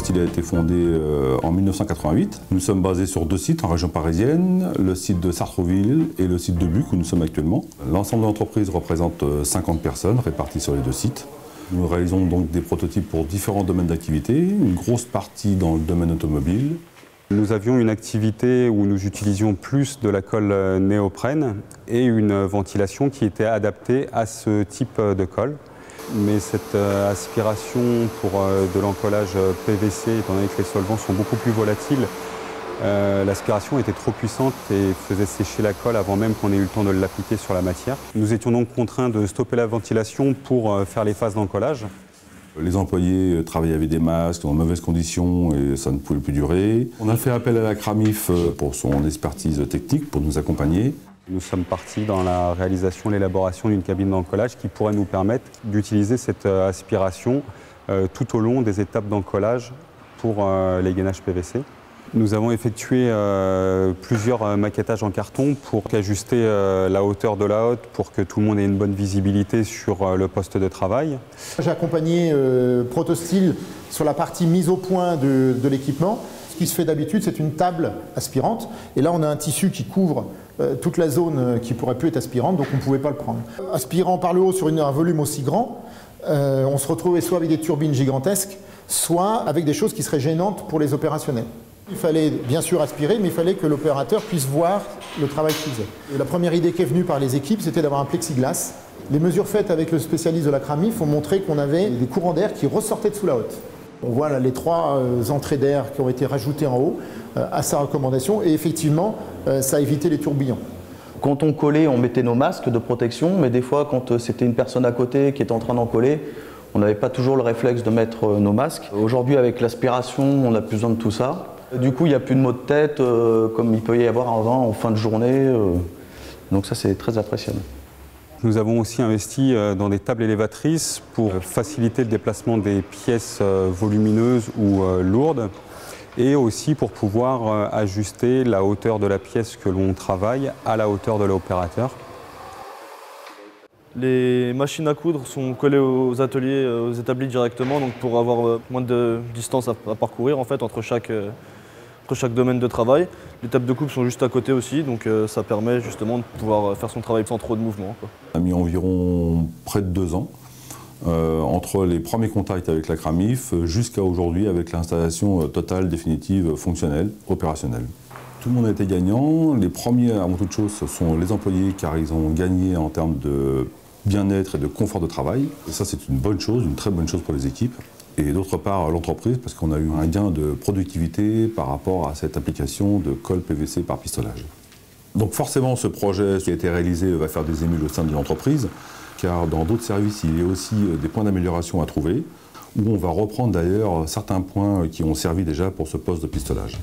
Protosteel a été fondé en 1988. Nous sommes basés sur 2 sites en région parisienne, le site de Sartrouville et le site de Buc où nous sommes actuellement. L'ensemble de l'entreprise représente 50 personnes réparties sur les 2 sites. Nous réalisons donc des prototypes pour différents domaines d'activité, une grosse partie dans le domaine automobile. Nous avions une activité où nous utilisions plus de la colle néoprène et une ventilation qui était adaptée à ce type de colle. Mais cette aspiration pour de l'encollage PVC, étant donné que les solvants sont beaucoup plus volatiles, l'aspiration était trop puissante et faisait sécher la colle avant même qu'on ait eu le temps de l'appliquer sur la matière. Nous étions donc contraints de stopper la ventilation pour faire les phases d'encollage. Les employés travaillaient avec des masques dans de mauvaises conditions et ça ne pouvait plus durer. On a fait appel à la Cramif pour son expertise technique, pour nous accompagner. Nous sommes partis dans la réalisation et l'élaboration d'une cabine d'encollage qui pourrait nous permettre d'utiliser cette aspiration tout au long des étapes d'encollage pour les gainages PVC. Nous avons effectué plusieurs maquettages en carton pour ajuster la hauteur de la hotte pour que tout le monde ait une bonne visibilité sur le poste de travail. J'ai accompagné Protosteel sur la partie mise au point de l'équipement. Ce qui se fait d'habitude, c'est une table aspirante. Et là, on a un tissu qui couvre toute la zone qui pourrait plus être aspirante, donc on ne pouvait pas le prendre. Aspirant par le haut sur un volume aussi grand, on se retrouvait soit avec des turbines gigantesques, soit avec des choses qui seraient gênantes pour les opérationnels. Il fallait bien sûr aspirer, mais il fallait que l'opérateur puisse voir le travail qu'il faisait. Et la première idée qui est venue par les équipes, c'était d'avoir un plexiglas. Les mesures faites avec le spécialiste de la Cramif ont montré qu'on avait des courants d'air qui ressortaient de sous la hotte. On voit là les 3 entrées d'air qui ont été rajoutées en haut à sa recommandation, et effectivement, ça a évité les tourbillons. Quand on collait, on mettait nos masques de protection, mais des fois, quand c'était une personne à côté qui était en train d'en coller, on n'avait pas toujours le réflexe de mettre nos masques. Aujourd'hui, avec l'aspiration, on n'a plus besoin de tout ça. Du coup, il n'y a plus de maux de tête comme il peut y avoir avant en fin de journée. Donc ça, c'est très appréciable. Nous avons aussi investi dans des tables élévatrices pour faciliter le déplacement des pièces volumineuses ou lourdes et aussi pour pouvoir ajuster la hauteur de la pièce que l'on travaille à la hauteur de l'opérateur. Les machines à coudre sont collées aux ateliers, aux établis directement, donc pour avoir moins de distance à parcourir en fait, entre chaque domaine de travail. Les tables de coupe sont juste à côté aussi, donc ça permet justement de pouvoir faire son travail sans trop de mouvement, quoi. On a mis environ près de 2 ans entre les premiers contacts avec la Cramif jusqu'à aujourd'hui avec l'installation totale, définitive, fonctionnelle, opérationnelle. Tout le monde a été gagnant. Les premiers, avant toute chose, ce sont les employés car ils ont gagné en termes de bien-être et de confort de travail. Et ça, c'est une bonne chose, une très bonne chose pour les équipes. Et d'autre part, l'entreprise, parce qu'on a eu un gain de productivité par rapport à cette application de colle PVC par pistolage. Donc forcément, ce projet qui a été réalisé va faire des émules au sein de l'entreprise, car dans d'autres services, il y a aussi des points d'amélioration à trouver, où on va reprendre d'ailleurs certains points qui ont servi déjà pour ce poste de pistolage.